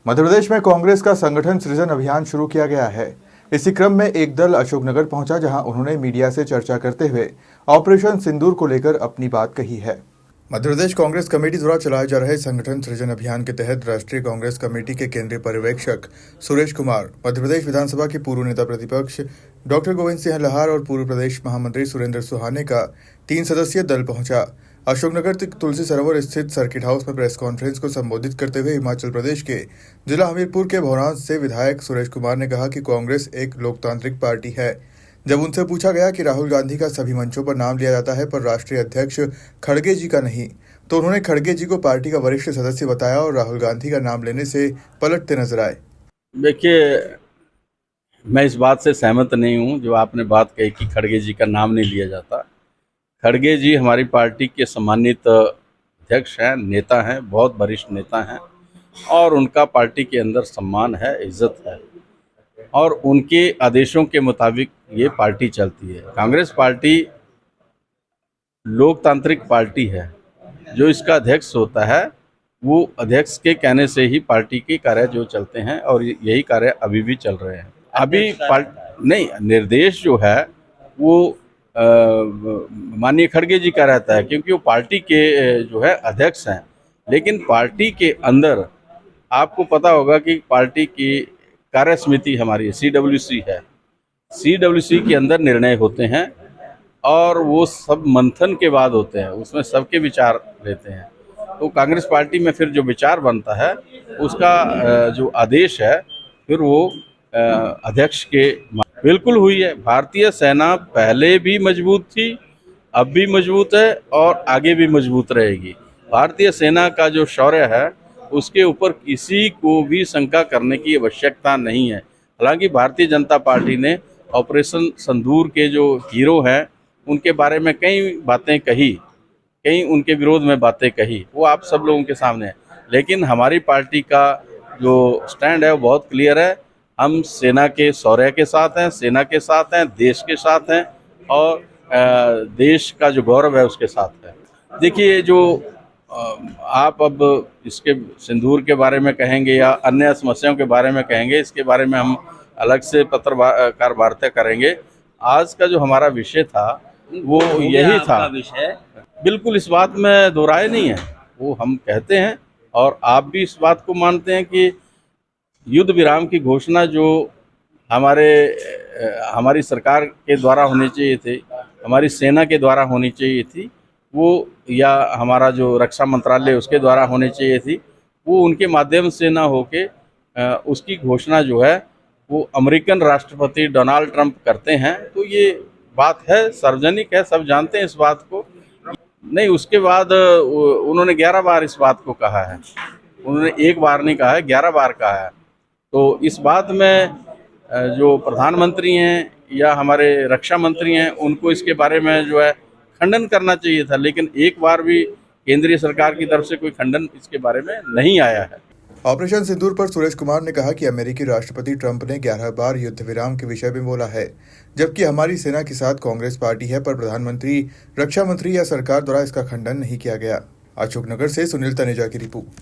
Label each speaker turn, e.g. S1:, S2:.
S1: मध्य प्रदेश में कांग्रेस का संगठन सृजन अभियान शुरू किया गया है। इसी क्रम में एक दल अशोकनगर पहुंचा, जहां उन्होंने मीडिया से चर्चा करते हुए ऑपरेशन सिंदूर को लेकर अपनी बात कही है। मध्य प्रदेश कांग्रेस कमेटी द्वारा चलाए जा रहे संगठन सृजन अभियान के तहत राष्ट्रीय कांग्रेस कमेटी के केंद्रीय पर्यवेक्षक सुरेश कुमार, मध्य प्रदेश विधानसभा के पूर्व नेता प्रतिपक्ष डॉक्टर गोविंद सिंह लहार और पूर्व प्रदेश महामंत्री सुरेंद्र सुहाने का 3 सदस्यीय दल पहुंचा। अशोकनगर तुलसी सरोवर स्थित सर्किट हाउस में प्रेस कॉन्फ्रेंस को संबोधित करते हुए हिमाचल प्रदेश के जिला हमीरपुर के भौरांज से विधायक सुरेश कुमार ने कहा कि कांग्रेस एक लोकतांत्रिक पार्टी है। जब उनसे पूछा गया कि राहुल गांधी का सभी मंचों पर नाम लिया जाता है पर राष्ट्रीय अध्यक्ष खड़गे जी का नहीं, तो उन्होंने खड़गे जी को पार्टी का वरिष्ठ सदस्य बताया और राहुल गांधी का नाम लेने से पलटते नजर आए।
S2: देखिए, मैं इस बात से सहमत नहीं हूं जो आपने बात कही कि खड़गे जी का नाम नहीं लिया जाता। खड़गे जी हमारी पार्टी के सम्मानित अध्यक्ष हैं, नेता हैं, बहुत वरिष्ठ नेता हैं और उनका पार्टी के अंदर सम्मान है, इज्जत है और उनके आदेशों के मुताबिक ये पार्टी चलती है। कांग्रेस पार्टी लोकतांत्रिक पार्टी है। जो इसका अध्यक्ष होता है वो अध्यक्ष के कहने से ही पार्टी के कार्य जो चलते हैं और यही कार्य अभी भी चल रहे हैं। अभी नहीं, निर्देश जो है वो माननीय खड़गे जी का रहता है क्योंकि वो पार्टी के जो है अध्यक्ष हैं। लेकिन पार्टी के अंदर आपको पता होगा कि पार्टी की कार्य समिति हमारी CWC है। CWC के अंदर निर्णय होते हैं और वो सब मंथन के बाद होते हैं, उसमें सबके विचार लेते हैं। तो कांग्रेस पार्टी में फिर जो विचार बनता है उसका जो आदेश है फिर वो अध्यक्ष के बिल्कुल हुई है। भारतीय सेना पहले भी मजबूत थी, अब भी मजबूत है और आगे भी मजबूत रहेगी। भारतीय सेना का जो शौर्य है उसके ऊपर किसी को भी शंका करने की आवश्यकता नहीं है। हालांकि भारतीय जनता पार्टी ने ऑपरेशन सिंदूर के जो हीरो हैं उनके बारे में कई बातें कही, कई उनके विरोध में बातें कही, वो आप सब लोगों के सामने है। लेकिन हमारी पार्टी का जो स्टैंड है वो बहुत क्लियर है। हम सेना के शौर्य के साथ हैं, सेना के साथ हैं, देश के साथ हैं और देश का जो गौरव है उसके साथ है। देखिए, जो आप अब इसके सिंदूर के बारे में कहेंगे या अन्य समस्याओं के बारे में कहेंगे, इसके बारे में हम अलग से पत्रकार वार्ता करेंगे। आज का जो हमारा विषय था वो यही था। बिल्कुल इस बात में दो राय नहीं है, वो हम कहते हैं और आप भी इस बात को मानते हैं कि युद्ध विराम की घोषणा जो हमारी सरकार के द्वारा होनी चाहिए थी, हमारी सेना के द्वारा होनी चाहिए थी, वो या हमारा जो रक्षा मंत्रालय उसके द्वारा होनी चाहिए थी, वो उनके माध्यम से ना होके उसकी घोषणा जो है वो अमेरिकन राष्ट्रपति डोनाल्ड ट्रंप करते हैं। तो ये बात है, सार्वजनिक है, सब जानते हैं इस बात को। नहीं, उसके बाद उन्होंने 11 बार इस बात को कहा है। उन्होंने एक बार नहीं कहा है, 11 बार कहा है। तो इस बात में जो प्रधानमंत्री हैं या हमारे रक्षा मंत्री हैं उनको इसके बारे में जो है खंडन करना चाहिए था, लेकिन एक बार भी केंद्रीय सरकार की तरफ से कोई खंडन इसके बारे में नहीं आया है।
S1: ऑपरेशन सिंदूर पर सुरेश कुमार ने कहा कि अमेरिकी राष्ट्रपति ट्रंप ने 11 बार युद्ध विराम के विषय में बोला है, जबकि हमारी सेना के साथ कांग्रेस पार्टी है, पर प्रधानमंत्री, रक्षा मंत्री या सरकार द्वारा इसका खंडन नहीं किया गया। अशोकनगर से सुनील तनेजा की रिपोर्ट।